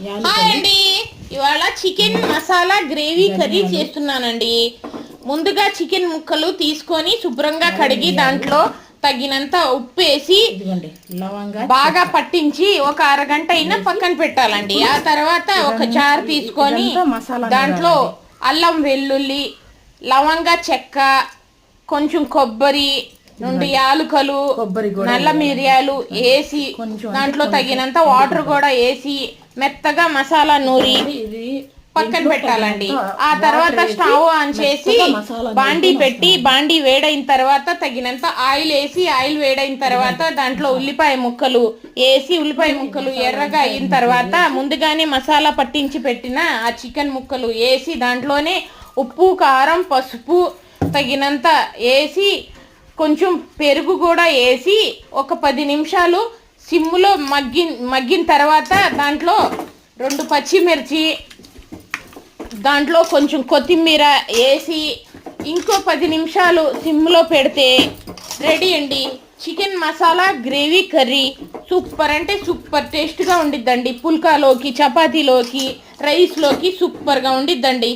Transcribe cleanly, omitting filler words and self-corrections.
Hi అండి, ఇవాళ chicken masala gravy curry చేస్తున్నానండి. ముందుగా చికెన్ ముక్కలు తీసుకొని శుభ్రంగా కడిగి దాంట్లో తగినంత ఉప్పు వేసి బాగా పట్టించి ఒక అరగంట అయినా పక్కన పెట్టాలండి. ఆ తర్వాత ఒక జార్ తీసుకొని దాంట్లో అల్లం వెల్లుల్లి, లవంగా చెక్క, కొంచెం కొబ్బరి, నుండి యాలుకలు, నల్ల మిరియాలు వేసి దాంట్లో తగినంత వాటర్ కూడా వేసి మెత్తగా మసాలా నూరి పక్కన పెట్టాలండి. ఆ తర్వాత స్టవ్ ఆన్ చేసి బాండీ పెట్టి బాండీ వేడైన తర్వాత తగినంత ఆయిల్ వేసి ఆయిల్ వేడైన తర్వాత దాంట్లో ఉల్లిపాయ ముక్కలు వేసి ఉల్లిపాయ ముక్కలు ఎర్రగా అయిన తర్వాత ముందుగానే మసాలా పట్టించి పెట్టిన ఆ చికెన్ ముక్కలు వేసి దాంట్లోనే ఉప్పు, కారం, పసుపు తగినంత వేసి కొంచెం పెరుగు కూడా వేసి ఒక 10 నిమిషాలు సిమ్లో మగ్గిన తర్వాత దాంట్లో 2 పచ్చిమిర్చి, దాంట్లో కొంచెం కొత్తిమీర వేసి ఇంకో 10 నిమిషాలు సిమ్లో పెడితే రెడీ అండి chicken masala gravy curry. Super అంటే సూపర్ టేస్ట్గా ఉండిద్దండి. పుల్కాలోకి, చపాతీలోకి, రైస్లోకి సూపర్గా ఉండిద్దండి.